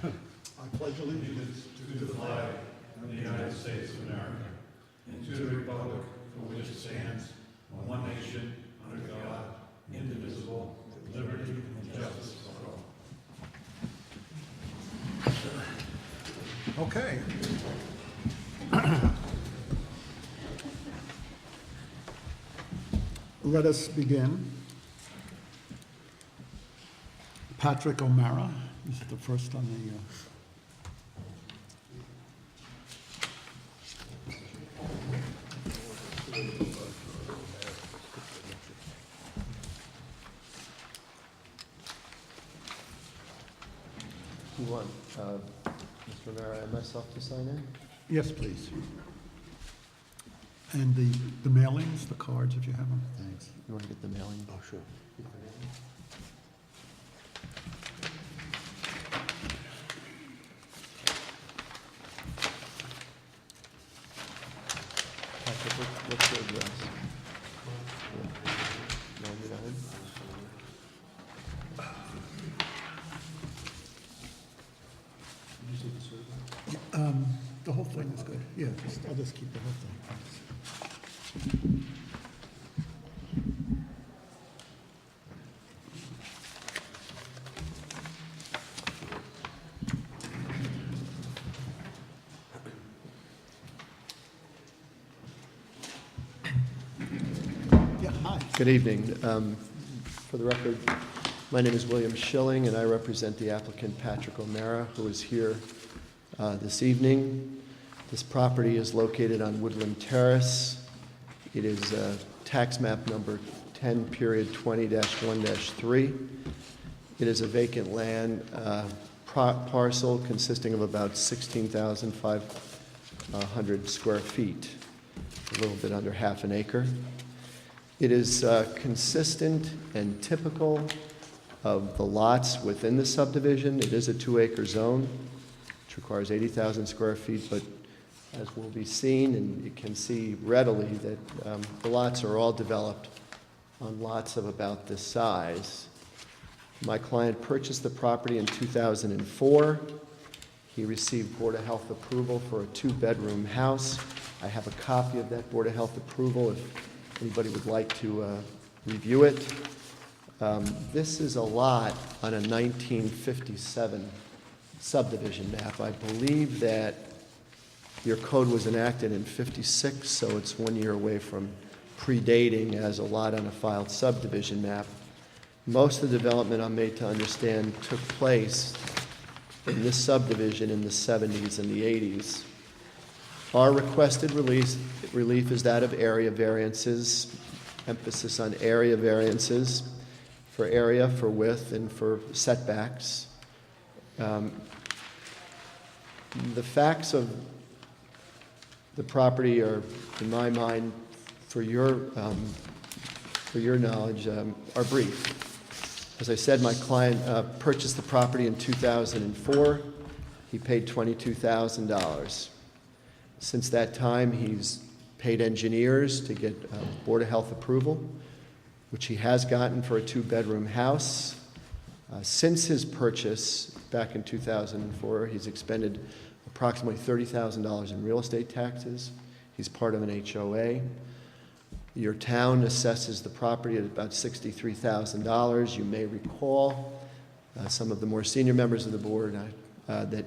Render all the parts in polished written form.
I pledge allegiance to the flag of the United States of America and to the republic for which it stands, one nation, under God, indivisible, with liberty and justice for all. Okay. Let us begin. Patrick O'Mara, this is the first on the... You want Mr. O'Mara and myself to sign in? Yes, please. And the mailings, the cards, if you have them. Thanks. You want to get the mailing? Oh, sure. Patrick, what's your address? 99? The whole thing is good. Yeah, I'll just keep the whole thing. Yeah, hi. Good evening. For the record, my name is William Schilling, and I represent the applicant Patrick O'Mara, who is here this evening. This property is located on Woodland Terrace. It is tax map number 10-20-1-3. It is a vacant land parcel consisting of about 16,500 square feet, a little bit under half an acre. It is consistent and typical of the lots within the subdivision. It is a 2-acre zone, which requires 80,000 square feet, but as will be seen, and you can see readily that the lots are all developed on lots of about this size. My client purchased the property in 2004. He received Board of Health approval for a 2-bedroom house. I have a copy of that Board of Health approval if anybody would like to review it. This is a lot on a 1957 subdivision map. I believe that your code was enacted in '56, so it's 1 year away from predating as a lot on a filed subdivision map. Most of the development, I'm made to understand, took place in this subdivision in the 70s and the 80s. Our requested relief is that of area variances, emphasis on area variances for area, for width, and for setbacks. The facts of the property are, in my mind, for your knowledge, are brief. As I said, my client purchased the property in 2004. He paid $22,000. Since that time, he's paid engineers to get Board of Health approval, which he has gotten for a 2-bedroom house. Since his purchase back in 2004, he's expended approximately $30,000 in real estate taxes. He's part of an HOA. Your town assesses the property at about $63,000. You may recall some of the more senior members of the board that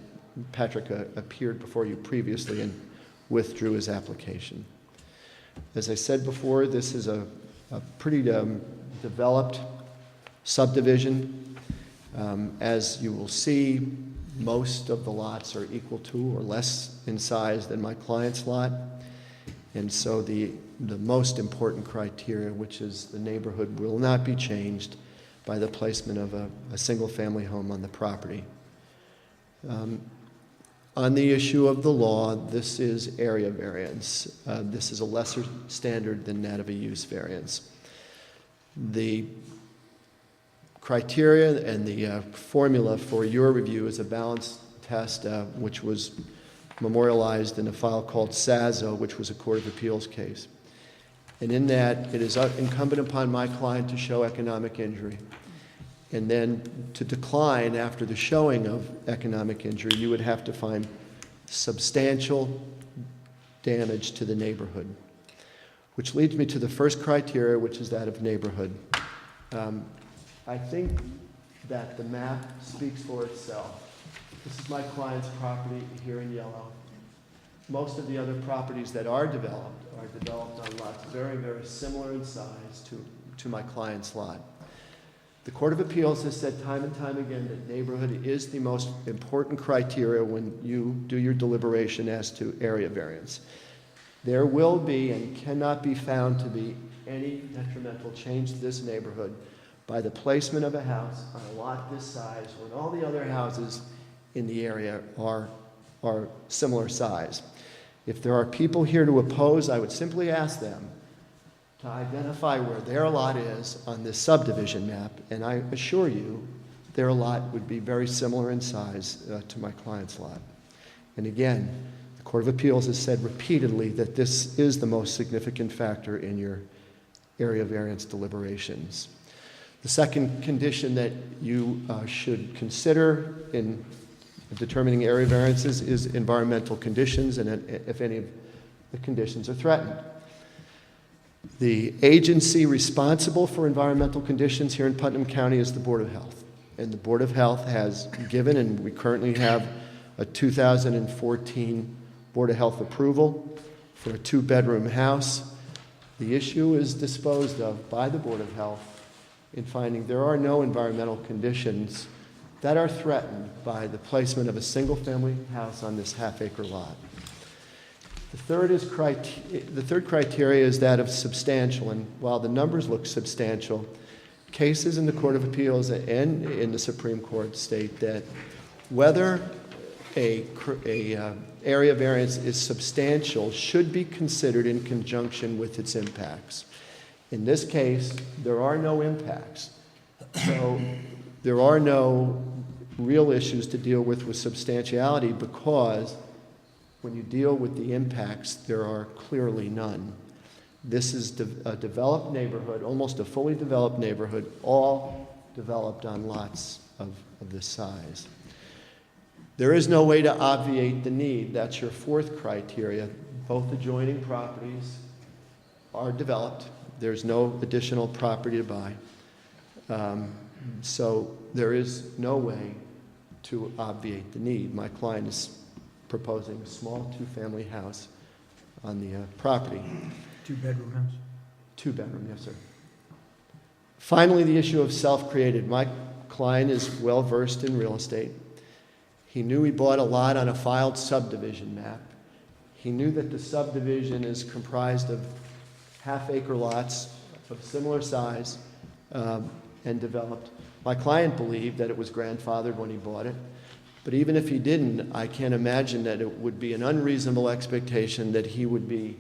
Patrick appeared before you previously and withdrew his application. As I said before, this is a pretty developed subdivision. As you will see, most of the lots are equal to or less in size than my client's lot. And so the most important criteria, which is the neighborhood, will not be changed by the placement of a single-family home on the property. On the issue of the law, this is area variance. This is a lesser standard than that of a use variance. The criteria and the formula for your review is a balanced test, which was memorialized in a file called SAZO, which was a Court of Appeals case. And in that, it is incumbent upon my client to show economic injury. And then to decline after the showing of economic injury, you would have to find substantial damage to the neighborhood. Which leads me to the first criteria, which is that of neighborhood. I think that the map speaks for itself. This is my client's property here in yellow. Most of the other properties that are developed on lots very, very similar in size to my client's lot. The Court of Appeals has said time and time again that neighborhood is the most important criteria when you do your deliberation as to area variance. There will be and cannot be found to be any detrimental change to this neighborhood by the placement of a house on a lot this size when all the other houses in the area are similar size. If there are people here to oppose, I would simply ask them to identify where their lot is on this subdivision map, and I assure you their lot would be very similar in size to my client's lot. And again, the Court of Appeals has said repeatedly that this is the most significant factor in your area variance deliberations. The second condition that you should consider in determining area variances is environmental conditions, and if any of the conditions are threatened. The agency responsible for environmental conditions here in Putnam County is the Board of Health. And the Board of Health has given, and we currently have a 2014 Board of Health approval for a 2-bedroom house. The issue is disposed of by the Board of Health in finding there are no environmental conditions that are threatened by the placement of a single-family house on this half-acre lot. The third criteria is that of substantial, and while the numbers look substantial, cases in the Court of Appeals and in the Supreme Court state that whether a area variance is substantial should be considered in conjunction with its impacts. In this case, there are no impacts, so there are no real issues to deal with substantiality, because when you deal with the impacts, there are clearly none. This is a developed neighborhood, almost a fully developed neighborhood, all developed on lots of this size. There is no way to obviate the need. That's your fourth criteria. Both adjoining properties are developed. There's no additional property to buy. So there is no way to obviate the need. My client is proposing a small 2-family house on the property. 2-bedroom house? 2-bedroom, yes, sir. Finally, the issue of self-created. My client is well-versed in real estate. He knew he bought a lot on a filed subdivision map. He knew that the subdivision is comprised of half-acre lots of similar size and developed. My client believed that it was grandfathered when he bought it. But even if he didn't, I can't imagine that it would be an unreasonable expectation that he would be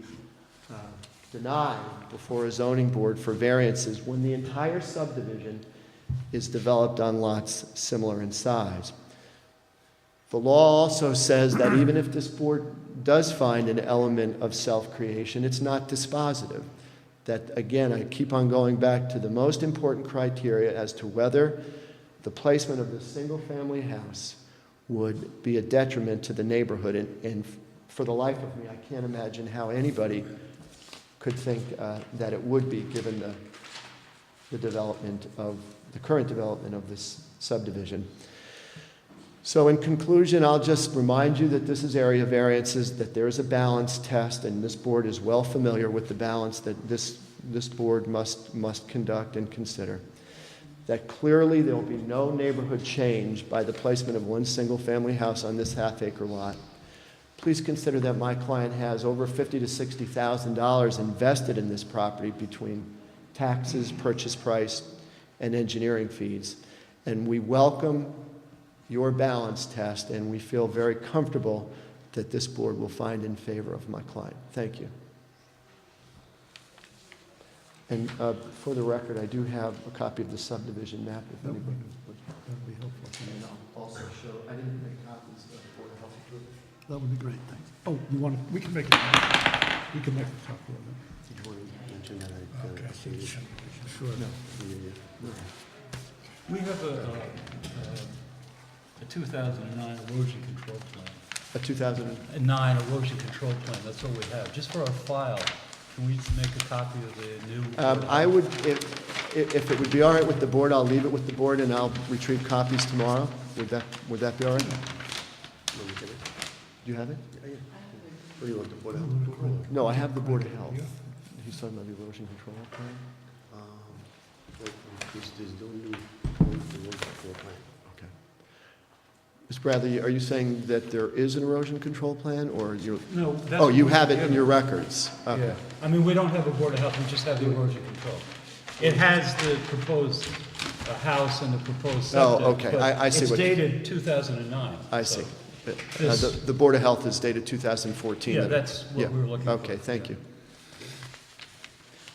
denied before a zoning board for variances when the entire subdivision is developed on lots similar in size. The law also says that even if this board does find an element of self-creation, it's not dispositive. That, again, I keep on going back to the most important criteria as to whether the placement of the single-family house would be a detriment to the neighborhood. And for the life of me, I can't imagine how anybody could think that it would be, given the current development of this subdivision. So in conclusion, I'll just remind you that this is area variances, that there is a balance test, and this board is well familiar with the balance that this board must conduct and consider. That clearly there will be no neighborhood change by the placement of one single-family house on this half-acre lot. Please consider that my client has over $50,000 to $60,000 invested in this property between taxes, purchase price, and engineering fees. And we welcome your balance test, and we feel very comfortable that this board will find in favor of my client. Thank you. And for the record, I do have a copy of the subdivision map. If That would anybody be helpful. and I'll also show, I didn't make copies of the Board of Health approval. That would be great, thanks. Oh, we can make a copy of Did you want to mention that? it. Okay, sure. No. We have a 2009 erosion control plan. A 2000, A 9 erosion control plan, that's all we have. Just for our file, can we make a copy of the new? I would, if it would be all right with the board, I'll leave it with the board and I'll retrieve copies tomorrow. Would that be all right? Do you have it? What do you want, the Board of Health approval? No, I have the Board of Health. He's talking about the erosion control plan. There's no new floor plan. Okay. Ms. Bradley, are you saying that there is an erosion control plan, or you're, No. that's oh, you what have we it in your records? Okay. Yeah, I mean, we don't have a Board of Health, we just have the erosion control. It has the proposed house and the proposed Oh, septic. okay. but I see It's what- dated 2009. I so- see. This- The Board of Health is dated 2014. Yeah, that's Yeah. what we were looking for. Okay, thank you.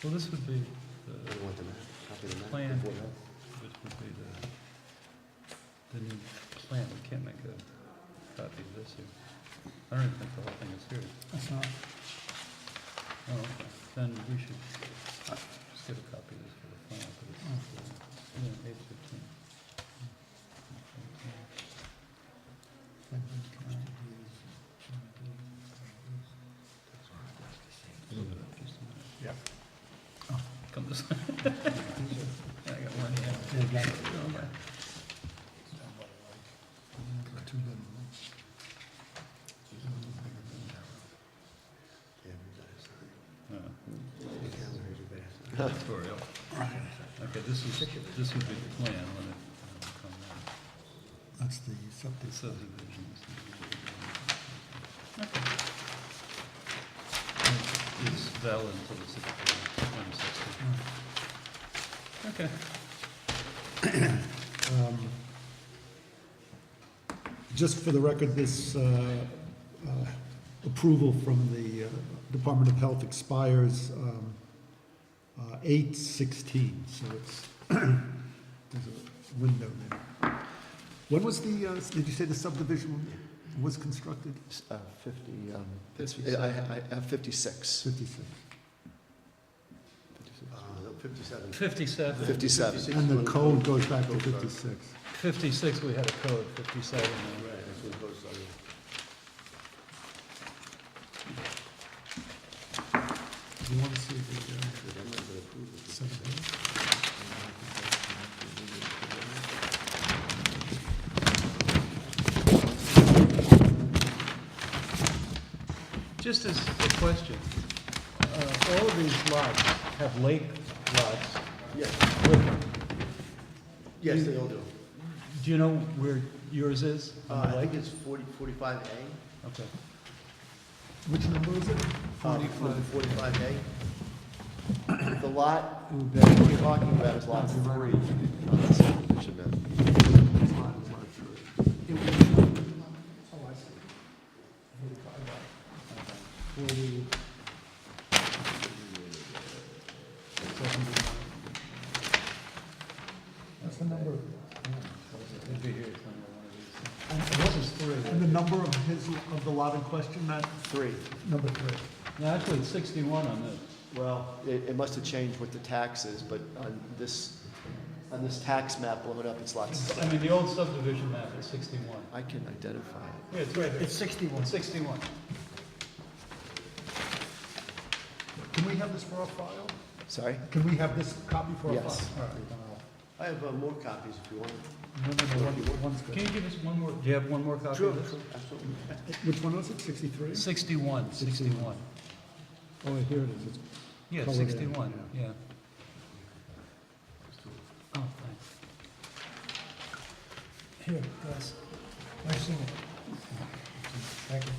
Well, this would be You the want the map, copy of the map? Plan. Board of Health? this would be the new plan. We can't make a copy of this here. I don't even think the whole thing is here. That's not, Oh, okay. Then we should just get a copy of this for the file. But it's, yeah, 8/15. yeah. Come this way. I got one here. Okay. Yeah, we got it signed. Uh, The calendar is your best. Editorial. Okay, this would be the plan when it comes out. That's the septic. Subdivisions. Okay. It's valid until the 2016. Okay. Just for the record, this approval from the Department of Health expires 8/16, so it's, there's a window there. When was the, did you say the subdivision was constructed? 50, I have 56. 56. No, 57. 57. 57. And the code goes back to 56. 56, we had a code, 57. Right, that's what it goes on. Do you want to see the I'm not gonna approve it. 7? Just as a question, all of these lots have lake lots Yes, with them. yes, they all do. Do you know where yours is on the I lake? think it's 45A. Okay. Which number is it? 45A. The lot that we're talking about is lot 3 on the subdivision map. Oh, I see. 40. What's the number? It'd be here somewhere, one of these. And This is 3. and the number of the lot in question, Matt? 3. Number 3. No, actually, it's 61 on this. Well, it must have changed with the taxes, but on this tax map, blow it up, it's lot 6. I mean, the old subdivision map is 61. I can identify it. Yeah, it's right. It's 61. 61. Can we have this for our file? Sorry? Can we have this copy for our file? Yes. All right, then I have more copies if you want. no, one's Can good. you give us one more, do you have one more copy Sure, of this? absolutely. Which one was it, 63? 61, 61. Oh, here it is. It's Yeah, colored in, 61, yeah. Oh, thanks. Here, guys. I've seen it. Thank you.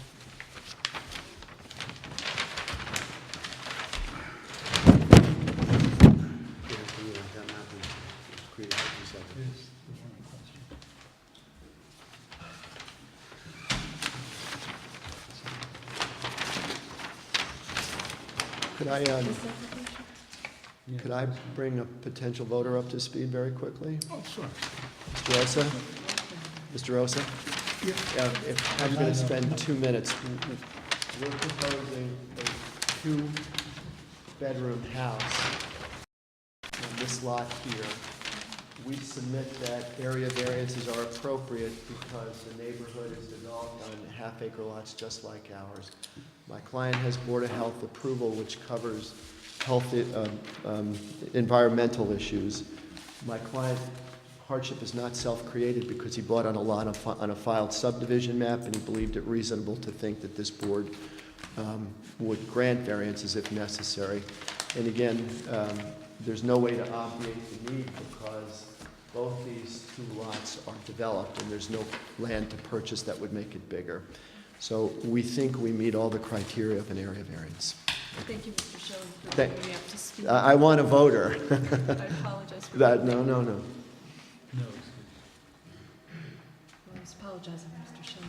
Yeah, so, that map was created 57. Here's the one in question. Could I bring a potential voter up to speed very quickly? Oh, sure. Mr. Osa? Mr. Osa? Yeah. If I'm going to spend 2 minutes, we're proposing a 2-bedroom house on this lot here we submit that area variances are appropriate because the neighborhood is developed on half-acre lots just like ours. My client has Board of Health approval, which covers health, environmental issues. My client hardship is not self-created because he bought on a lot on a filed subdivision map, and he believed it reasonable to think that this board would grant variances if necessary. And again, there's no way to obviate the need because both these two lots are developed and there's no land to purchase that would make it bigger. So we think we meet all the criteria of an area variance. Thank you, Mr. Shelley, for Thank- bringing me up to speed. I want a voter. I apologize for That, no. No. I was apologizing, Mr. Shelley.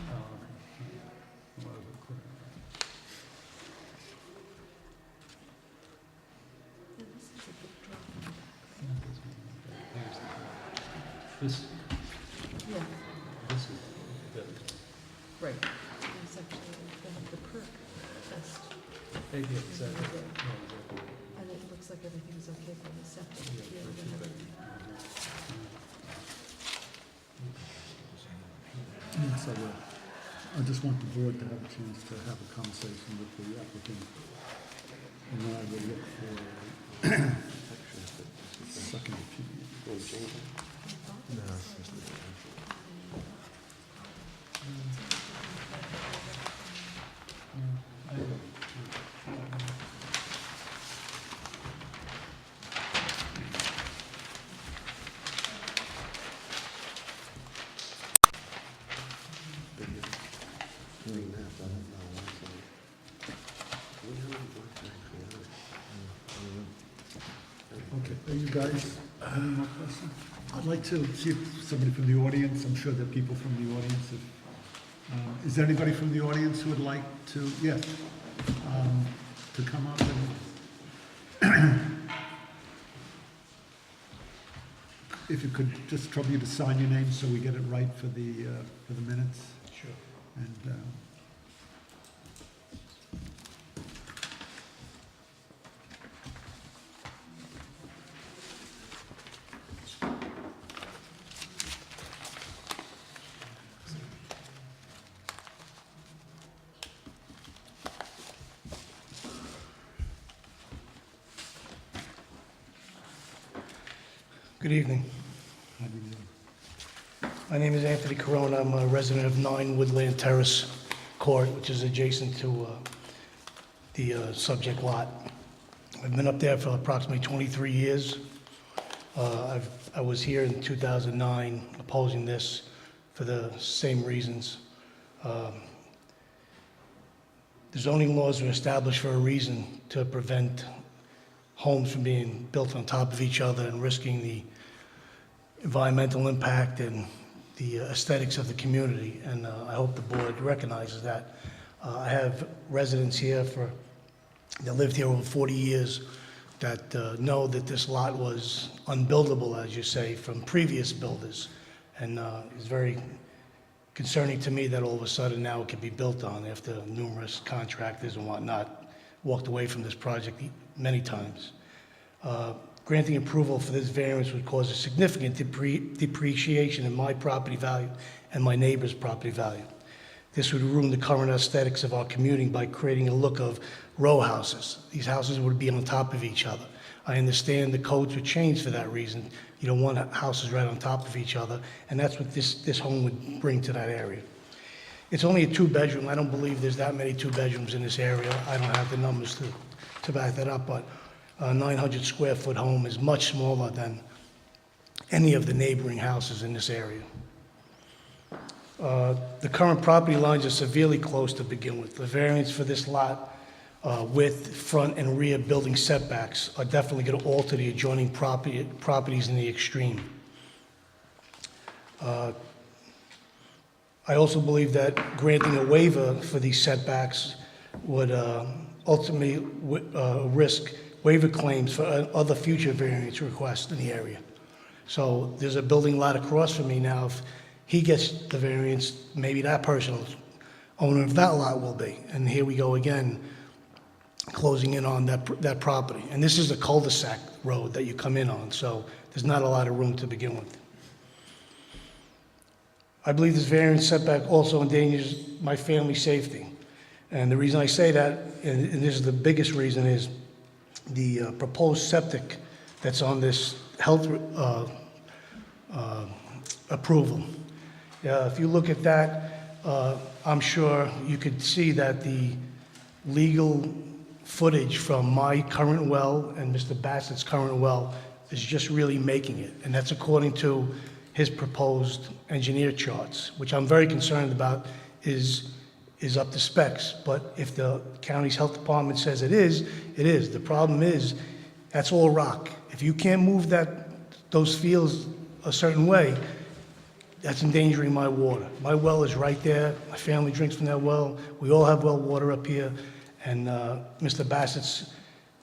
Yeah, this is a big drop in the back, This, right? Yeah, this is, right. It's actually, they have the perk test, maybe it's, and it looks like everything's okay for the septic. Here we're gonna have Yeah, so, I just want the board to have a chance to have a conversation with the applicant. And then I will look for a second opinion. Okay, are you guys have any more questions? I'd like to see if somebody from the audience, I'm sure there are people from the audience. Is there anybody from the audience who would like to, yes, to come up and... If you could just trouble you to sign your name so we get it right for the minutes. sure. And, Good evening. how do you- My name is Anthony Corona. I'm a resident of 9 Woodland Terrace Court, which is adjacent to the subject lot. I've been up there for approximately 23 years. I was here in 2009 opposing this for the same reasons. The zoning laws were established for a reason, to prevent homes from being built on top of each other and risking the environmental impact and the aesthetics of the community, and I hope the board recognizes that. I have residents here that lived here over 40 years that know that this lot was unbuildable, as you say, from previous builders, and it's very concerning to me that all of a sudden now it can be built on after numerous contractors and whatnot walked away from this project many times. Granting approval for this variance would cause a significant depreciation in my property value and my neighbor's property value. This would ruin the current aesthetics of our community by creating a look of row houses. These houses would be on top of each other. I understand the codes would change for that reason. You don't want houses right on top of each other, and that's what this home would bring to that area. It's only a 2-bedroom. I don't believe there's that many 2-bedrooms in this area. I don't have the numbers to back that up, but a 900-square-foot home is much smaller than any of the neighboring houses in this area. The current property lines are severely close to begin with. The variance for this lot with front and rear building setbacks are definitely going to alter the adjoining properties in the extreme. I also believe that granting a waiver for these setbacks would ultimately risk waiver claims for other future variance requests in the area. So there's a building lot across from me now. If he gets the variance, maybe that person, owner of that lot, will be. And here we go again, closing in on that property. And this is a cul-de-sac road that you come in on, so there's not a lot of room to begin with. I believe this variance setback also endangers my family's safety. And the reason I say that, and this is the biggest reason, is the proposed septic that's on this health approval. If you look at that, I'm sure you could see that the legal footage from my current well and Mr. Bassett's current well is just really making it. And that's according to his proposed engineer charts, which I'm very concerned about is up to specs. But if the county's health department says it is, it is. The problem is, that's all rock. If you can't move those fields a certain way, that's endangering my water. My well is right there. My family drinks from that well. We all have well water up here. And Mr. Bassett's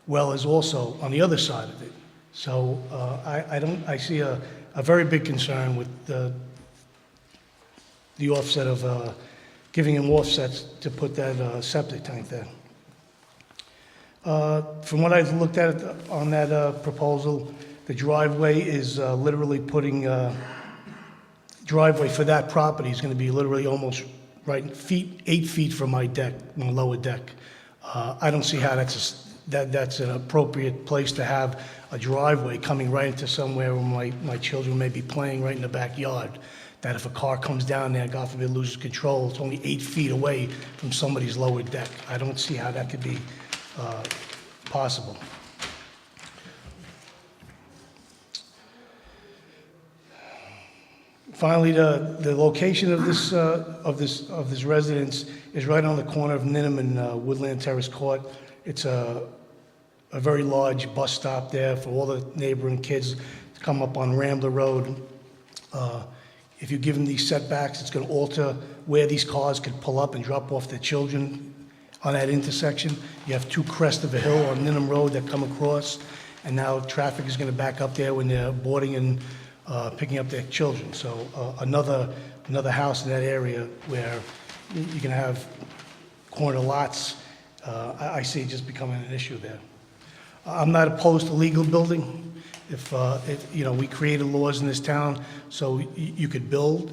well is also on the other side of it. So I see a very big concern with the offset of giving him offsets to put that septic tank there. From what I've looked at on that proposal, the driveway is literally putting, driveway for that property is gonna be literally almost right 8 feet from my deck, my lower deck. I don't see how that's an appropriate place to have a driveway coming right into somewhere where my children may be playing right in the backyard. That if a car comes down there, God forbid, loses control, it's only 8 feet away from somebody's lower deck. I don't see how that could be possible. Finally, the location of this residence is right on the corner of Ninham and Woodland Terrace Court. It's a very large bus stop there for all the neighboring kids to come up on Rambler Road. If you give them these setbacks, it's going to alter where these cars could pull up and drop off their children on that intersection. You have 2 crests of a hill on Ninham Road that come across, and now traffic is going to back up there when they're boarding and picking up their children. So another house in that area where you're going to have corner lots, I see it just becoming an issue there. I'm not opposed to legal building. If you know, we created laws in this town so you could build,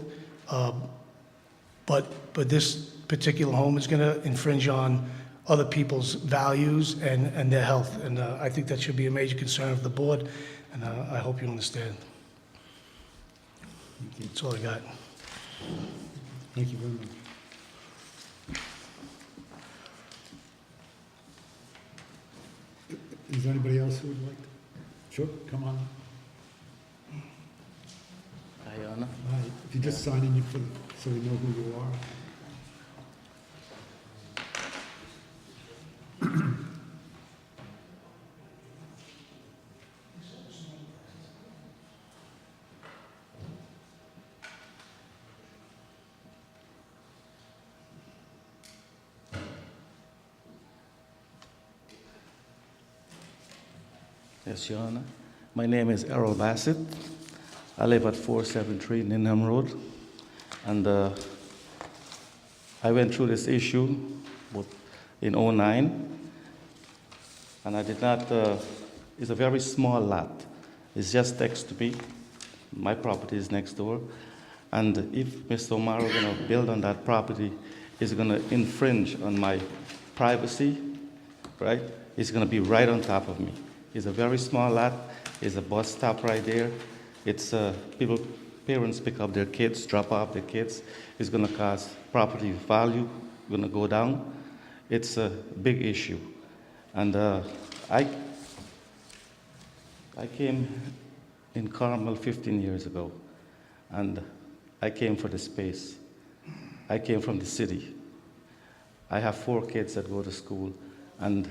but this particular home is going to infringe on other people's values and their health, and I think that should be a major concern of the board, and I hope you understand. That's all I got. Thank you very much. Is there anybody else who would like to? Sure, come on. Ayana. If you just sign in so we know who you are. Yes, Your Honor. My name is Errol Bassett. I live at 473 Ninham Road. And I went through this issue in '09. And I did not, it's a very small lot. It's just next to me. My property is next door. And if Mr. O'Mara is going to build on that property, it's going to infringe on my privacy, right? It's going to be right on top of me. It's a very small lot. It's a bus stop right there. It's parents pick up their kids, drop off their kids. It's going to cause property value going to go down. It's a big issue. And I came in Carmel 15 years ago, and I came for the space. I came from the city. I have 4 kids that go to school, and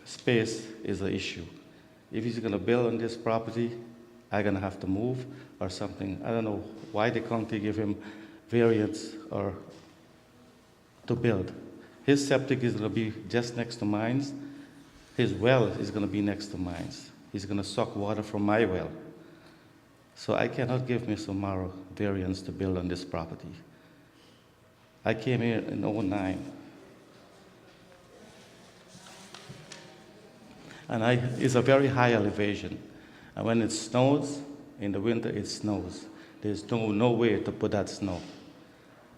space is an issue. If he's going to build on this property, I'm going to have to move or something. I don't know why the county give him variance or to build. His septic is going to be just next to mine. His well is going to be next to mine. He's going to suck water from my well. So I cannot give Mr. O'Mara variance to build on this property. I came here in '09. And it's a very high elevation. And when it snows In the winter, it snows. There's nowhere to put that snow.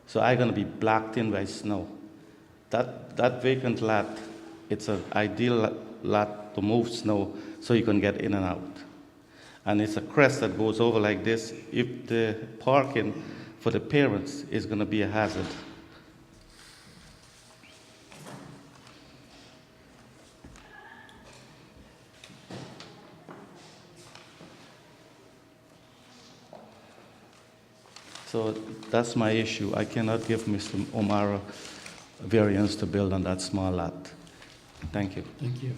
So I'm gonna be blocked in by snow. That vacant lot, it's an ideal lot to move snow so you can get in and out. And it's a crest that goes over like this. If the parking for the parents is gonna be a hazard. So that's my issue. I cannot give Mr. O'Mara variance to build on that small lot. Thank you. Thank you.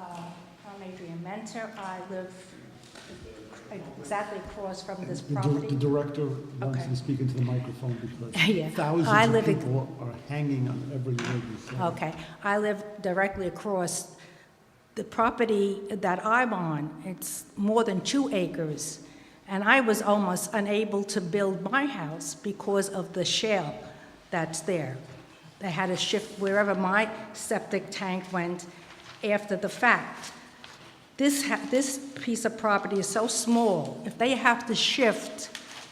I'm Adrian Mentor. I live exactly across from this The property. director wants Okay. to speak into the microphone because Yeah. thousands I of live in- people are hanging on every word you say. Okay. I live directly across the property that I'm on. It's more than 2 acres. And I was almost unable to build my house because of the shale that's there. They had to shift wherever my septic tank went after the fact. This piece of property is so small, if they have to shift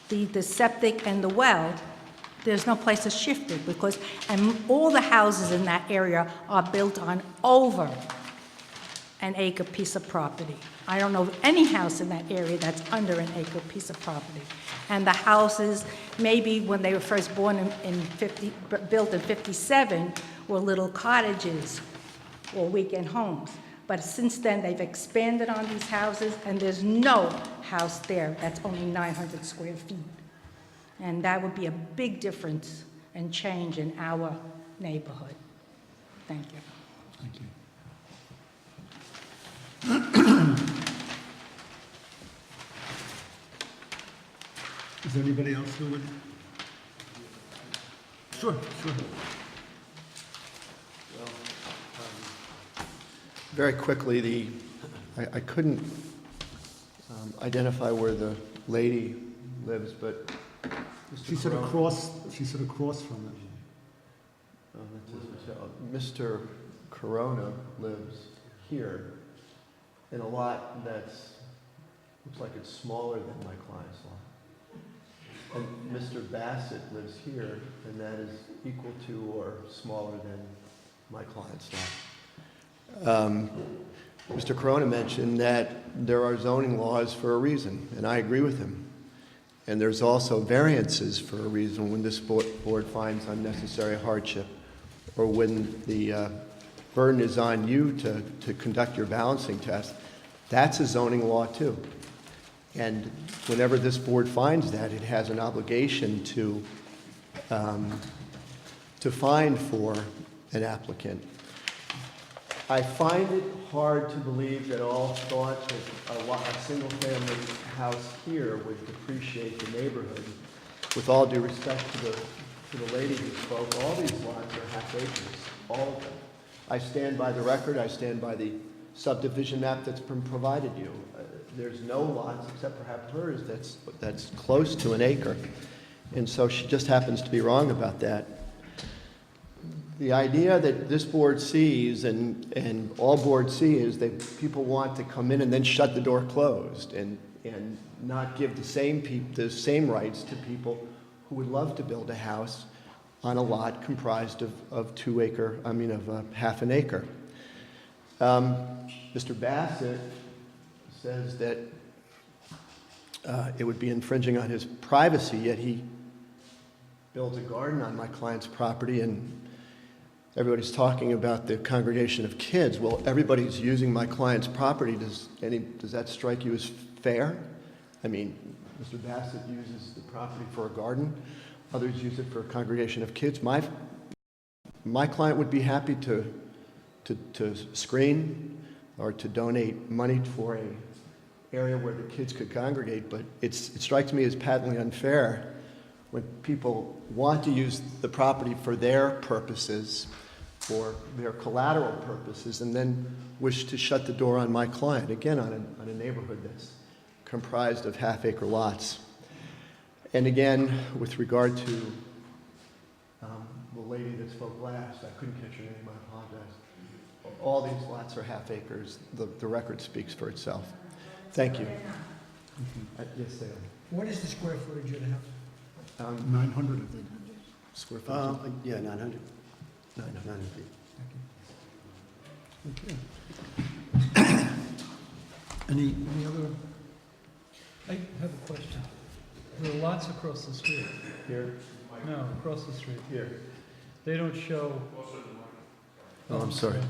the septic and the well, there's no place to shift it because, and all the houses in that area are built on over an acre piece of property. I don't know of any house in that area that's under an acre piece of property. And the houses, maybe when they were first born built in 57, were little cottages or weekend homes. But since then, they've expanded on these houses, and there's no house there that's only 900 square feet. And that would be a big difference and change in our neighborhood. Thank you. Thank you. Is there anybody else who would? Sure, sure. Very quickly, I couldn't identify where the lady lives, but She said across from it. Oh, that's his hotel. Mr. Corona lives here in a lot that's, looks like it's smaller than my client's lot. And Mr. Bassett lives here, and that is equal to or smaller than my client's lot. Mr. Corona mentioned that there are zoning laws for a reason, and I agree with him. And there's also variances for a reason when this board finds unnecessary hardship, or when the burden is on you to conduct your balancing test. That's a zoning law too. And whenever this board finds that, it has an obligation to fine for an applicant. I find it hard to believe that all thought that a single-family house here would depreciate the neighborhood. With all due respect to the lady who spoke, all these lots are half acres, all of them. I stand by the record, I stand by the subdivision map that's been provided you. There's no lots, except perhaps hers, that's close to an acre. And so she just happens to be wrong about that. The idea that this board sees, and all boards see, is that people want to come in and then shut the door closed and not give the same rights to people who would love to build a house on a lot comprised of half an acre. Mr. Bassett says that it would be infringing on his privacy, yet he builds a garden on my client's property, and everybody's talking about the congregation of kids. Well, everybody's using my client's property. Does that strike you as fair? I mean, Mr. Bassett uses the property for a garden. Others use it for a congregation of kids. My client would be happy to screen or to donate money for a area where the kids could congregate, but it strikes me as patently unfair when people want to use the property for their purposes, for their collateral purposes, and then wish to shut the door on my client, again, on a neighborhood that's comprised of half-acre lots. And again, with regard to the lady that spoke last, I couldn't catch her name, I apologize. All these lots are half acres. The record speaks for itself. Thank you. Yes, they are. What is the square footage of the house? 900, I think. Square footage. Yeah, 900. 900 feet. Okay. Any other? I have a question. There are lots across the street. Here, No, across the street. here. They don't show. Oh, I'm sorry.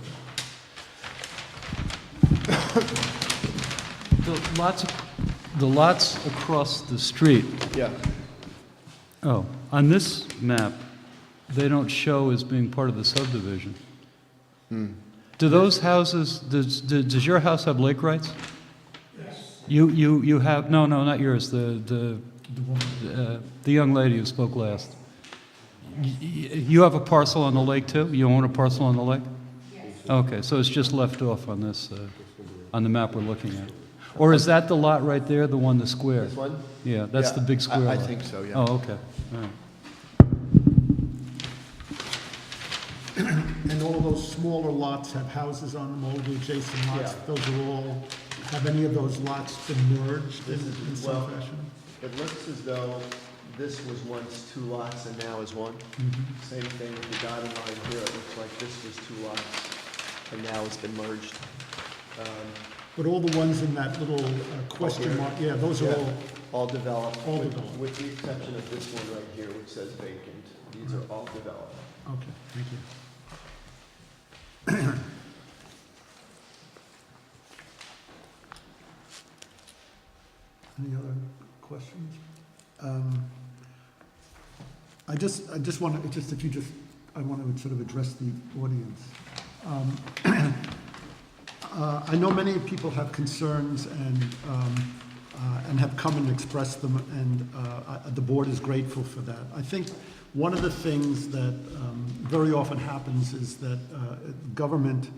The lots across the street. Yeah. Oh, on this map, they don't show as being part of the subdivision. Do those houses, does your house have lake rights? Yes. You have, no, not yours, the young lady who spoke last. You have a parcel on the lake too? You own a parcel on the lake? Yes. Okay, so it's just left off on this, on the map we're looking at. Or is that the lot right there, the one, the square? This one? Yeah, that's the big square I lot. think so, yeah. Oh, okay, all right. And all of those smaller lots have houses on them, all the adjacent lots? Yeah. Those are all, have any of those lots been merged This in is- some well- fashion? It looks as though this was once 2 lots and now is 1. Same thing with the dotted line here. It looks like this was 2 lots and now it's been merged. But all the ones in that little question here. mark, yeah, those are Yeah. all, All developed. All with- developed. With the exception of this one right here, which says vacant. These are all developed. okay, thank you. Any other questions? I just want to, just if you just, I want to sort of address the audience. I know many people have concerns and have come and expressed them, and the board is grateful for that. I think one of the things that very often happens is that government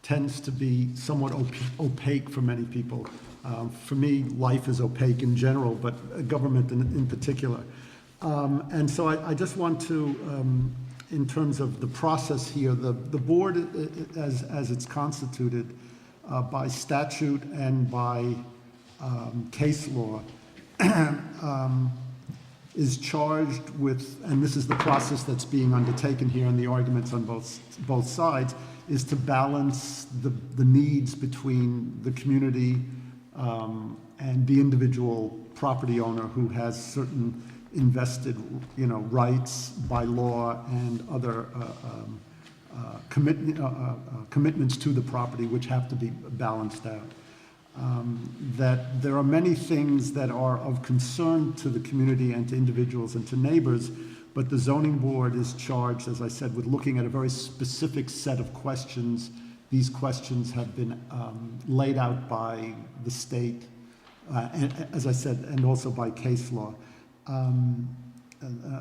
tends to be somewhat opaque for many people. For me, life is opaque in general, but government in particular. And so I just want to, in terms of the process here, the board, as it's constituted by statute and by case law, is charged with, and this is the process that's being undertaken here in the arguments on both sides, is to balance the needs between the community and the individual property owner who has certain invested, rights by law and other commitments to the property which have to be balanced out. That there are many things that are of concern to the community and to individuals and to neighbors, but the zoning board is charged, as I said, with looking at a very specific set of questions. These questions have been laid out by the state, and, as I said, and also by case law.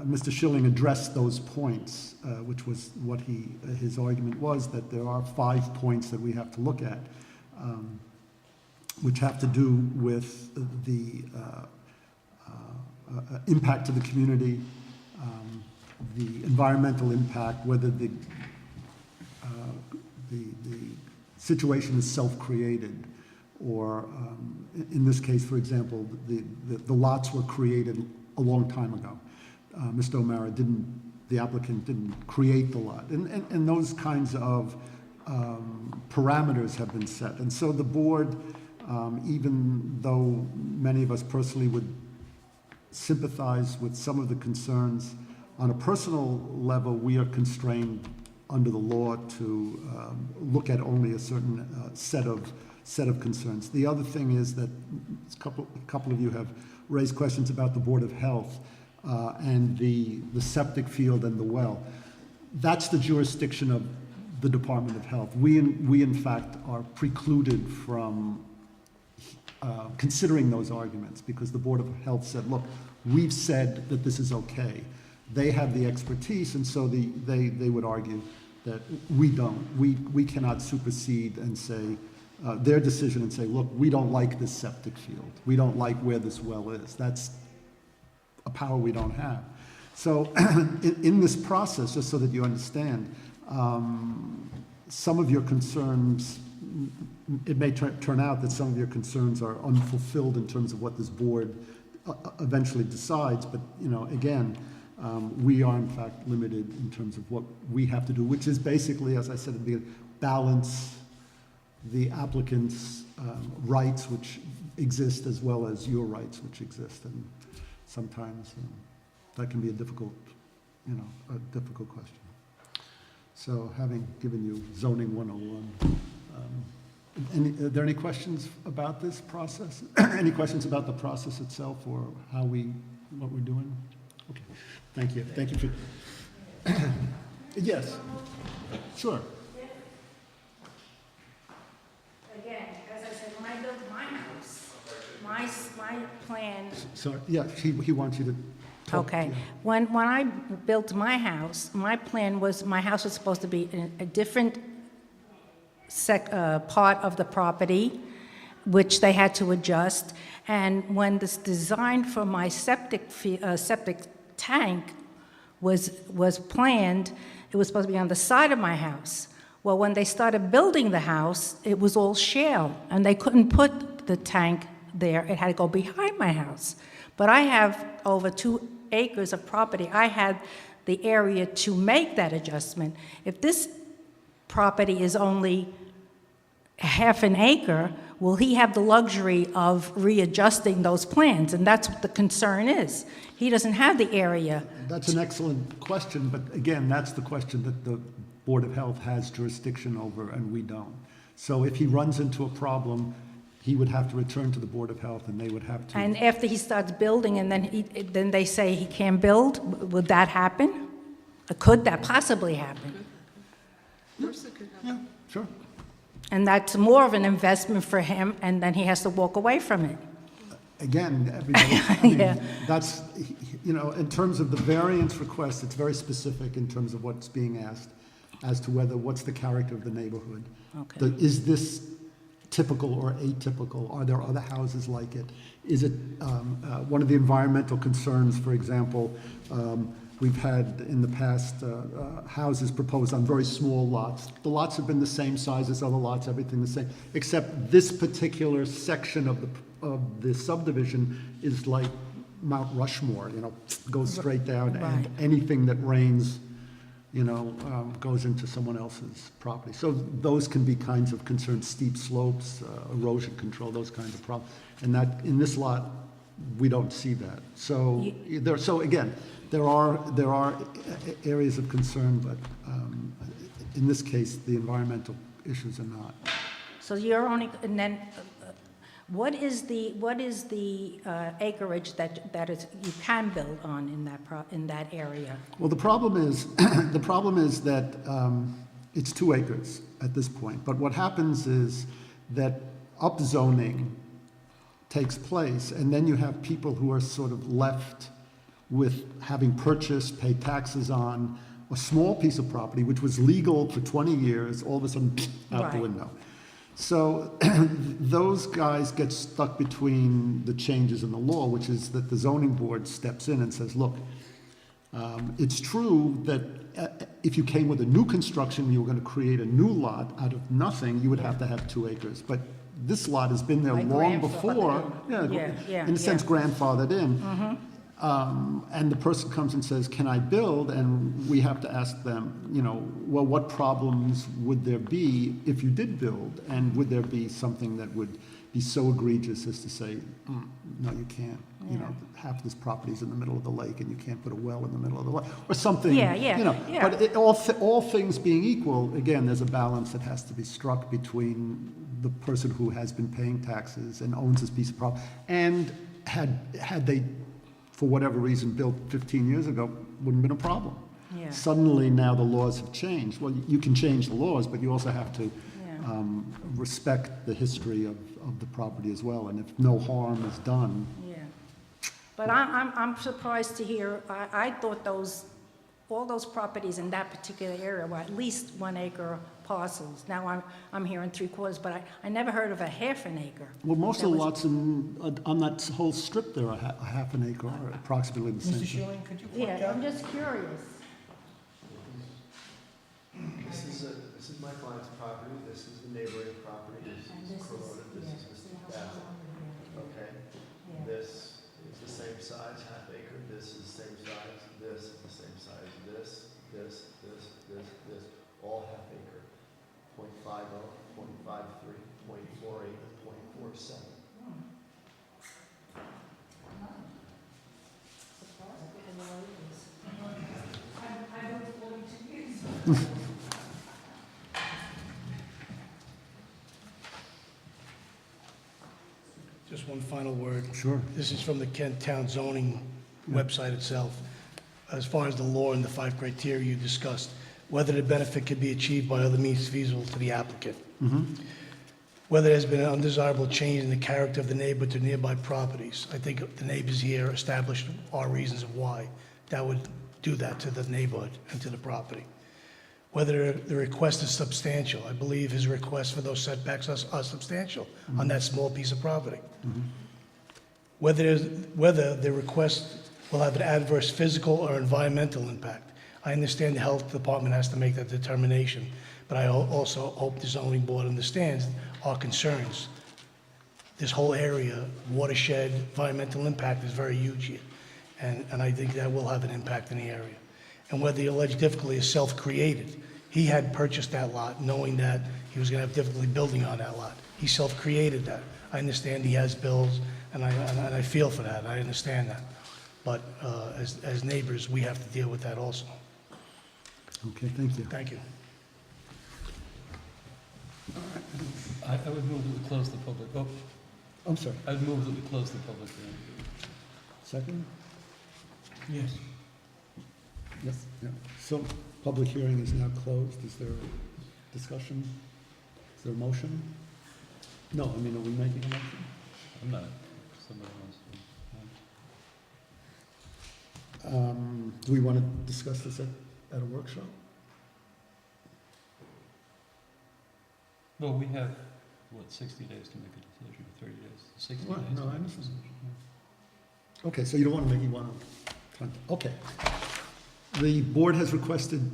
Mr. Schilling addressed those points, which was what his argument was, that there are 5 points that we have to look at, which have to do with the impact to the community, the environmental impact, whether the situation is self-created, or in this case, for example, the lots were created a long time ago. Mr. O'Mara the applicant didn't create the lot, and those kinds of parameters have been set. And so the board, even though many of us personally would sympathize with some of the concerns, on a personal level, we are constrained under the law to look at only a certain set of concerns. The other thing is that a couple of you have raised questions about the Board of Health and the septic field and the well. That's the jurisdiction of the Department of Health. We in fact are precluded from considering those arguments because the Board of Health said, look, we've said that this is okay. They have the expertise, and so they would argue that we don't. We cannot supersede and say, their decision and say, look, we don't like this septic field. We don't like where this well is. That's a power we don't have. So in this process, just so that you understand, some of your concerns, it may turn out that some of your concerns are unfulfilled in terms of what this board eventually decides, but, you know, again, we are in fact limited in terms of what we have to do, which is basically, as I said at the beginning, balance the applicant's rights which exist as well as your rights which exist, and sometimes that can be a difficult question. So having given you zoning 101, are there any questions about this process? Any questions about the process itself or what we're doing? Okay, thank you. Thank you for, yes, sure. Again, as I said, when I built my house, my plan. So, yeah, he wants you to talk. Okay. Yeah. When I built my house, my plan was my house was supposed to be in a different part of the property, which they had to adjust. And when this design for my septic tank was planned, it was supposed to be on the side of my house. Well, when they started building the house, it was all shale, and they couldn't put the tank there. It had to go behind my house. But I have over 2 acres of property. I had the area to make that adjustment. If this property is only half an acre, will he have the luxury of readjusting those plans? And that's what the concern is. He doesn't have the area. That's an excellent question, but again, that's the question that the Board of Health has jurisdiction over and we don't. So if he runs into a problem, he would have to return to the Board of Health and they would have to. And after he starts building and then they say he can't build, would that happen? Could that possibly happen? Of course it could happen. Yeah, sure. And that's more of an investment for him, and then he has to walk away from it. Again, everybody, I mean, Yeah. that's, you know, in terms of the variance request, it's very specific in terms of what's being asked as to what's the character of the neighborhood. Okay. Is this typical or atypical? Are there other houses like it? Is it one of the environmental concerns, for example, we've had in the past houses proposed on very small lots. The lots have been the same size as other lots, everything the same, except this particular section of the subdivision is like Mount Rushmore, you know, goes straight down, Right. and anything that rains, you know, goes into someone else's property. So those can be kinds of concerns, steep slopes, erosion control, those kinds of problems. And that, in this lot, we don't see that. So again, there are areas of concern, but in this case, the environmental issues are not. So you're only, and then, what is the acreage that is, you can build on in that area? Well, the problem is that it's 2 acres at this point. But what happens is that upzoning takes place, and then you have people who are sort of left with having purchased, paid taxes on a small piece of property, which was legal for 20 years, all of a sudden out the Right. window. So those guys get stuck between the changes in the law, which is that the zoning board steps in and says, look, it's true that if you came with a new construction, you were going to create a new lot out of nothing, you would have to have 2 acres. But this lot has been there Like long grandfathered before, in a sense grandfathered in. And the person comes and says, can I build? And we have to ask them, you know, well, what problems would there be if you did build? And would there be something that would be so egregious as to say, no, you can't. You know, half this property's in the middle of the lake and you can't put a well in the middle of the lake, or something. You know, but all things being equal, again, there's a balance that has to be struck between the person who has been paying taxes and owns this piece of property, and had they, for whatever reason, built 15 years ago, wouldn't have been a problem. Yeah. suddenly now the laws have changed. Well, you can change the laws, but you also have to Yeah. respect the history of the property as well, and if no harm is done, Yeah. But I'm surprised to hear, I thought all those properties in that particular area were at least 1 acre parcels. Now I'm hearing 3/4, but I never heard of a half an acre. well, most of the That was- lots on that whole strip there are a half an acre, or approximately the same. Mr. Schilling, could you point Yeah, out? I'm just curious. This is my client's property, this is the neighboring property, this And is this is- Corona, this yeah, is see Mr. how it's Bassett. on here. Okay, Yeah. this is the same size, half acre, this is the same size, this is the same size, this, all half acre. 0.50, 0.53, 0.48, 0.47. Just one final word. Sure. This is from the Kent Town zoning website itself. As far as the law and the 5 criteria you discussed, whether the benefit could be achieved by other means feasible to the applicant. Whether there's been an undesirable change in the character of the neighborhood to nearby properties. I think the neighbors here established our reasons of why that would do that to the neighborhood and to the property. Whether the request is substantial. I believe his request for those setbacks are substantial on that small piece of property. Whether the request will have an adverse physical or environmental impact. I understand the health department has to make that determination, but I also hope the zoning board understands our concerns. This whole area, watershed, environmental impact is very huge here, and I think that will have an impact in the area. And whether the alleged difficulty is self-created. He had purchased that lot knowing that he was going to have difficulty building on that lot. He self-created that. I understand he has bills, and I feel for that, I understand that. But as neighbors, we have to deal with that also. Okay, thank you. Thank you. I would move that we close the public, I'm sorry, I would move that we close the public hearing. second? Yes. Yes. Yeah. So, public hearing is now closed. Is there a discussion? Is there a motion? No, I mean, are we making a motion? I'm not, somebody wants to. Do we want to discuss this at a workshop? Well, we have, 60 days to make a decision, 30 days, 60 Right, days. no, to I make a understand. decision, yeah. Okay, so you don't want to make, you want to, okay. The board has requested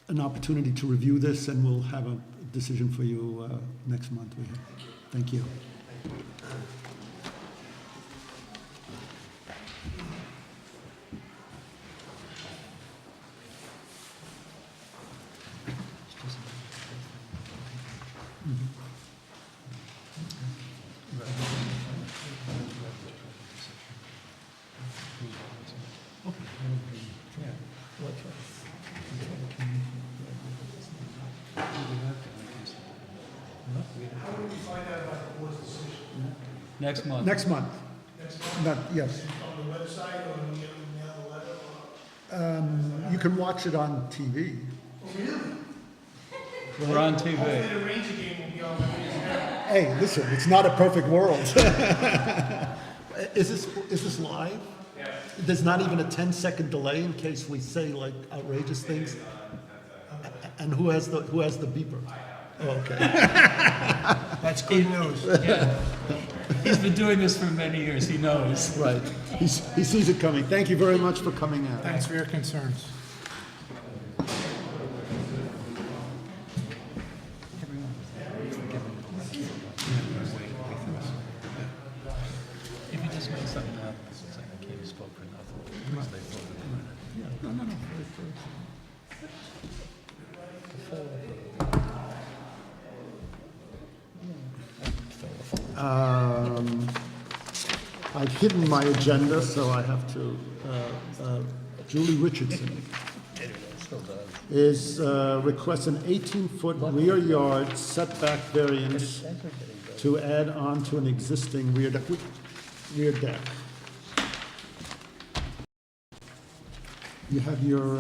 an opportunity to review this, and we'll have a decision for you next month. Thank you. Next month. Next month. Not, yes. On the website or in the letter? You can watch it on TV. We're on TV. The Ranger game will be on. Hey, listen, it's not a perfect world. Is this live? Yeah. There's not even a 10-second delay in case we say like outrageous things? And who has the beeper? Oh, okay. That's good news. Yeah. He's been doing this for many years, he knows. Right. He sees it coming. Thank you very much for coming out. Thanks for your concerns. If you just make something up, it's like I came and spoke for nothing. At least they voted for it. I've hidden my agenda, so I have to, Julie Richardson requests an 18-foot rear yard setback variance to add on to an existing rear deck. You have your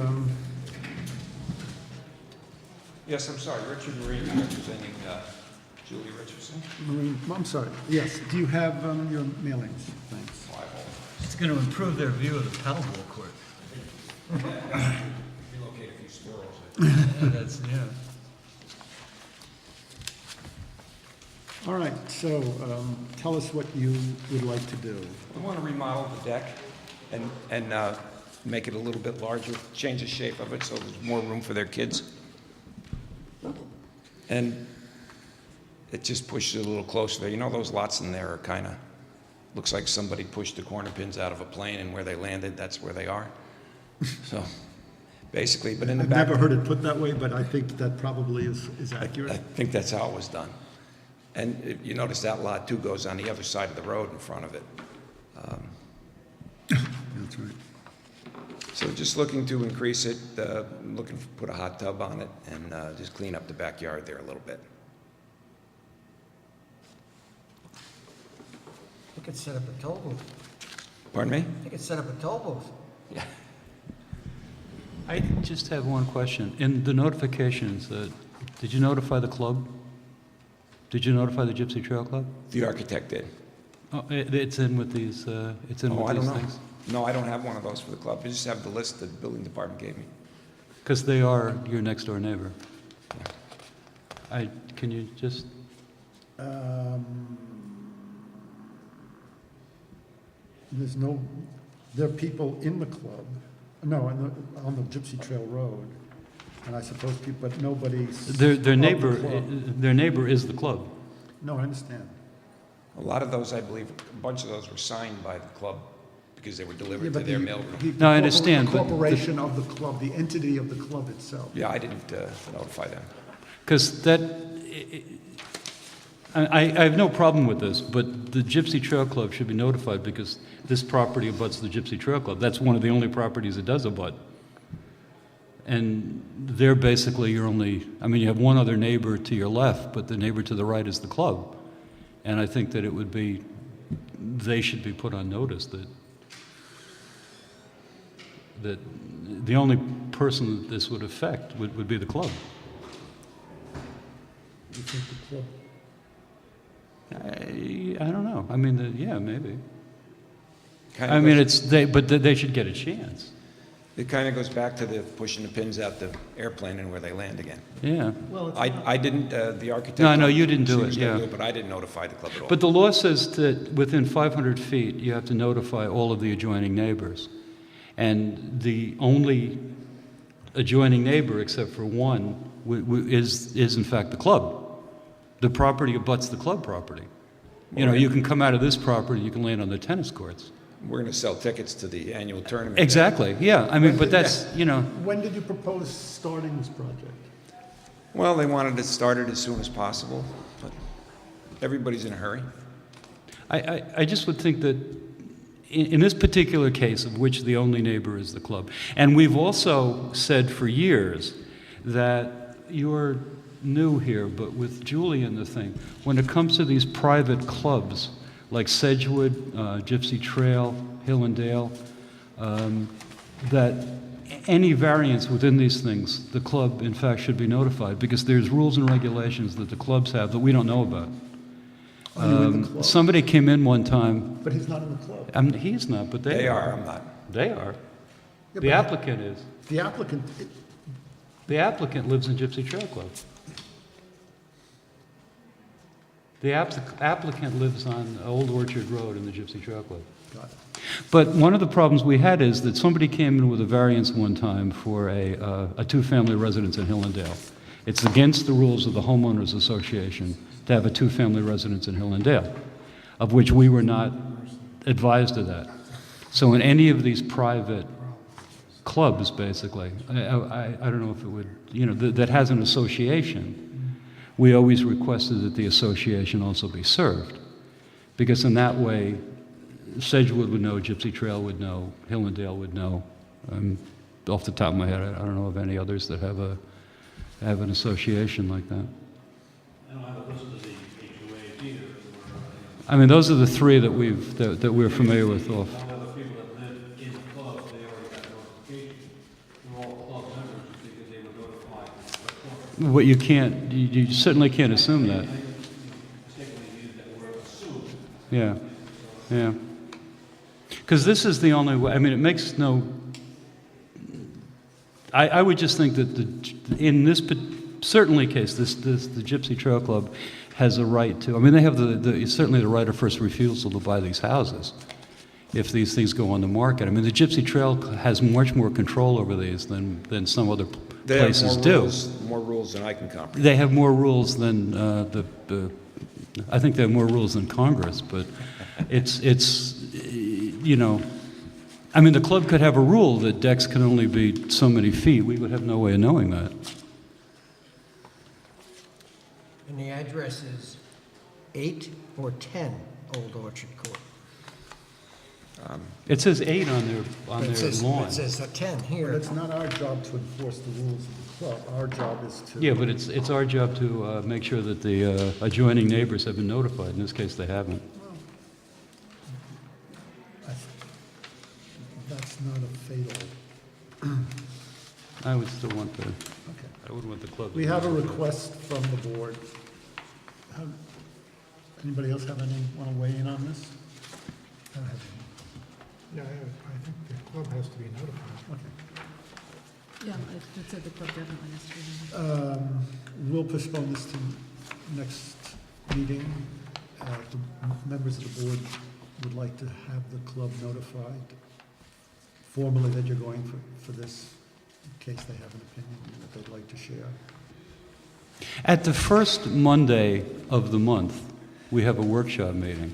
Yes, I'm sorry, Richard Marine, representing Julie Richardson. Maureen, I'm sorry, yes, do you have your mailings? Thanks. It's going to improve their view of the paddleball court. Relocate a few squirrels. That's, yeah. All right, so tell us what you would like to do. We want to remodel the deck and make it a little bit larger, change the shape of it so there's more room for their kids. And it just pushes it a little closer there. You know, those lots in there are kind of, looks like somebody pushed the corner pins out of a plane, and where they landed, that's where they are. So, basically, but in the I've back... never heard it put that way, but I think that probably is I accurate. think that's how it was done. And you notice that lot, too, goes on the other side of the road in front of it. That's right. So just looking to increase it, looking to put a hot tub on it, and just clean up the backyard there a little bit. You could set up a toll booth. Pardon me? You could set up a toll booth. Yeah. I just have one question. In the notifications, did you notify the club? Did you notify the Gypsy Trail Club? The architect did. Oh, it's in with these, it's in Oh, I with don't these know. things? No, I don't have one of those for the club. I just have the list that the building department gave me. Because they are your next door neighbor. Can you just, There's no, there are people in the club, no, on the Gypsy Trail Road, and I suppose people, but nobody's. their of the neighbor, club. their neighbor is the club. No, I understand. A lot of those, I believe, a bunch of those were signed by the club because they were Yeah, delivered to but their the- mailroom. the No, I understand, but the- corporation of the club, the entity of the club itself. Yeah, I didn't notify them. Because that, I have no problem with this, but the Gypsy Trail Club should be notified because this property abuts the Gypsy Trail Club. That's one of the only properties it does abut. And they're basically your only, I mean, you have one other neighbor to your left, but the neighbor to the right is the club. And I think that it would be, they should be put on notice that the only person that this would affect would be the club. You think the club? I don't know. I mean, yeah, maybe. Kinda I mean, goes- but they should get a chance. It kind of goes back to the pushing the pins out the airplane and where they land again. Yeah. Well, it's I didn't, the architect... No, I know you didn't do she it, was gonna yeah. But I didn't notify the club at all. But the law says that within 500 feet, you have to notify all of the adjoining neighbors. And the only adjoining neighbor, except for one, is in fact the club. The property abuts the club property. You know, you can come out of this property, you can land on the tennis courts. We're going to sell tickets to the annual tournament. Exactly, yeah. I mean, but that's, you know, When did you propose starting this project? Well, they wanted it started as soon as possible, but everybody's in a hurry. I just would think that in this particular case, of which the only neighbor is the club, and we've also said for years that you're new here, but with Julie and the thing, when it comes to these private clubs, like Sedgwood, Gypsy Trail, Hill and Dale, that any variance within these things, the club, in fact, should be notified, because there's rules and regulations that the clubs have that we don't know about. Are you in the club? Somebody came in one time, But he's not in the club. he's not, but They are, I'm not. They are. Yeah, The but applicant is. The applicant, The applicant lives in Gypsy Trail Club. The applicant lives on Old Orchard Road in the Gypsy Trail Club. got it. But one of the problems we had is that somebody came in with a variance one time for a two-family residence in Hillendale. It's against the rules of the homeowners association to have a two-family residence in Hillendale, of which we were not advised of that. So in any of these private clubs, basically, I don't know if it would, you know, that has an association, we always requested that the association also be served. Because in that way, Sedgwood would know, Gypsy Trail would know, Hillendale would know. Off the top of my head, I don't know of any others that have an association like that. I don't have a list of the HOAs either. I mean, those are the three that we're familiar with off. Some of the people that live in the club, they already got notification. They're all club members because they were notified. What you can't, you certainly can't assume that. Yeah, yeah. Because this is the only way, I mean, it makes no, I would just think that in this certainly case, the Gypsy Trail Club has a right to, I mean, they have certainly the right of first refusal to buy these houses if these things go on the market. I mean, the Gypsy Trail has much more control over these than some other places do. More rules than I can comprehend. They have more rules than I think they have more rules than Congress, but it's you know, I mean, the club could have a rule that decks can only be so many feet. We would have no way of knowing that. And the address is 8 or 10 Old Orchard Court. It says 8 on their lawn. It says a 10 But here. it's not our job to enforce the rules of the club. Our job is to... Yeah, but it's our job to make sure that the adjoining neighbors have been notified. In this case, they haven't. That's not a fatal... I would still want the. Okay. I wouldn't want the club. to We be have a notified. request from the board. Anybody else want to weigh in on this? Yeah, I think the club has to be notified. Okay. Yeah, it said the club definitely has to be. We'll postpone this to next meeting. The members of the board would like to have the club notified formally that you're going for this, in case they have an opinion that they'd like to share. At the first Monday of the month, we have a workshop meeting.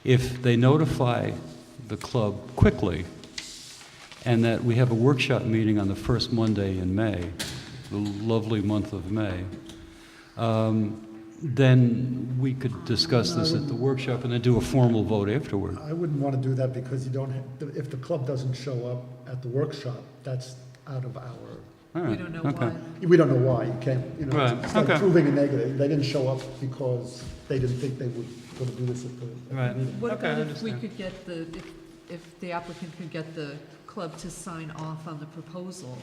If they notify the club quickly, and that we have a workshop meeting on the first Monday in May, the lovely month of May, then we could discuss this at the workshop and then do a formal vote afterward. I wouldn't want to do that because you don't have, if the club doesn't show up at the workshop, that's out of our, All right, We don't know okay. why. we don't know why, you can't, you know, Right, it's like okay. proving a negative. They didn't show up because they didn't think they were going to do this at the Right. meeting. What Okay, I about if we understand. could get if the applicant could get the club to sign off on the proposal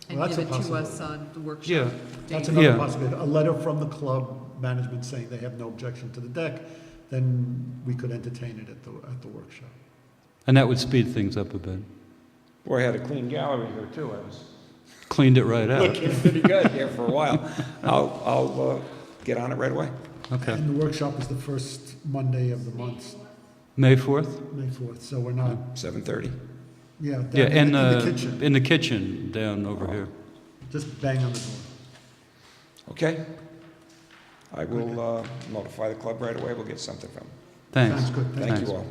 and Well, give that's it a to us possibility. on the workshop Yeah. date? That's another Yeah. possibility. A letter from the club management saying they have no objection to the deck, then we could entertain it at the workshop. And that would speed things up a bit. Boy, I had a clean gallery here too. I was Cleaned it right out. looking pretty good here for a while. I'll get on it right away. Okay. And the workshop is the first Monday of the month, May 4th? May 4th, so we're not, 7:30. yeah, down Yeah, in the kitchen. in the kitchen down over here. Just bang on the door. Okay. I will notify the club right away. We'll get something from them. Thanks. Sounds good, Thank thank you you. all.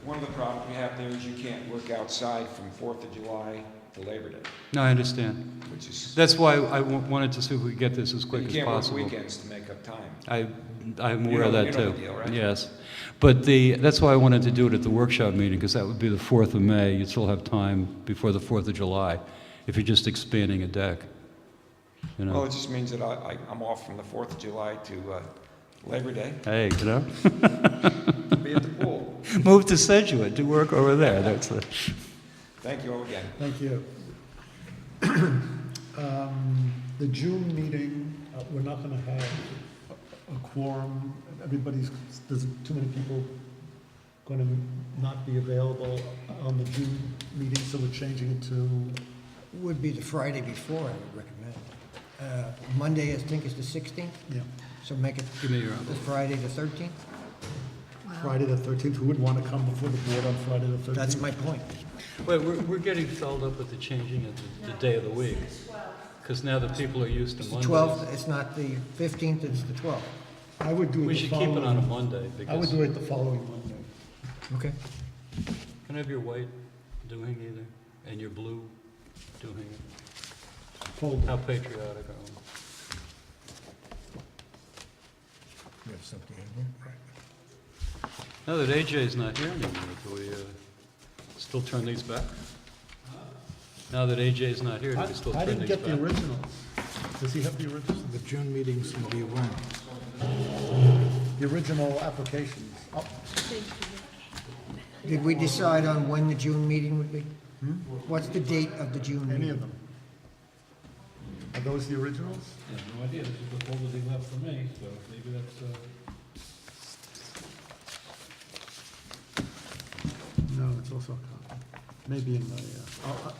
One of the problems we have there is you can't work outside from 4th of July to Labor Day, No, I understand. which is, That's why I wanted to see if we could get this as quick you as can't work possible. weekends to make up time. I'm You aware of know- that you know too. the deal, right? Yes. But that's why I wanted to do it at the workshop meeting, because that would be the 4th of May. You'd still have time before the 4th of July if you're just expanding a deck. You Well, know? it just means that I'm off from the 4th of July to Labor Day. Hey, you know? Be at the pool. Move to Sedgwick, do work over there. That's it. Thank you all again. Thank you. The June meeting, we're not going to have a quorum. There's too many people going to not be available on the June meeting, so we're changing it to, Would be the Friday before, I would recommend. Monday, I think, is the 16th, yeah, so make it Give me your the Friday, the 13th. Friday the 13th. Who would want to come before the board on Friday the 13th? That's my point. Wait, we're getting filled up with the changing of the day of the week. Because now that people are used to It's the Mondays. 12th, it's not the 15th, it's the 12th. I would do it We the should keep it on a following, Monday. I would Because do it the following Monday. Okay. can I have your white doing either? And your blue doing it? Fold. How patriotic are we? We have something in here, right. Now that AJ's not here anymore, do we still turn these back? Now that AJ's not here, do we still I turn didn't these get the back? originals. Does he have the originals? The June meeting's going to be when? The original applications. Oh, Did we decide on when the June meeting would be? What's the date of the June Any meeting? of them? Are those the originals? I have no idea, this is the folder they left for me, so maybe that's, No, it's also a copy. Maybe in my, I'll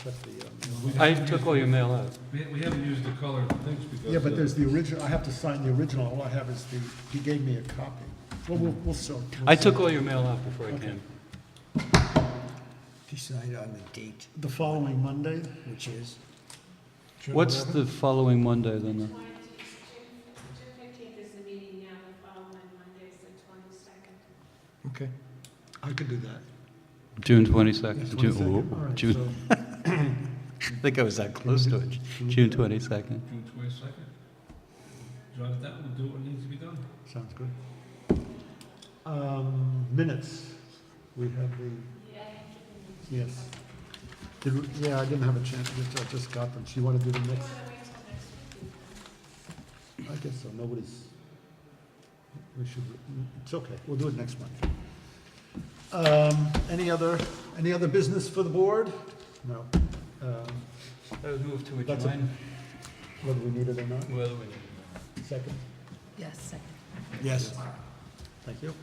check the, I took all your mail out. we haven't used the colored things because. yeah, but there's the original, I have to sign the original, all I have is he gave me a copy. Well, we'll sort. I took all your mail out before I Okay. came. Decide on the date, The following Monday? which is, June What's 11th? the following Monday then? June 15th is the meeting now, the following Monday is the 22nd. okay. I could do that. June 22nd. Yes, June, 22nd. ooh, All right, June, so- I think I was that close to it. June 22nd. June 22nd. Jot it down, we'll do what needs to be done. Sounds good. Minutes. We have the, yes. Yeah, I didn't have a chance, I just got them. So you want to do the next? I guess so, nobody's, we should, it's okay, we'll do it next month. Any other business for the board? No. I would move to That's adjourn. Whether we need it or not? Whether we- Second? Yes, second. Yes. Thank you.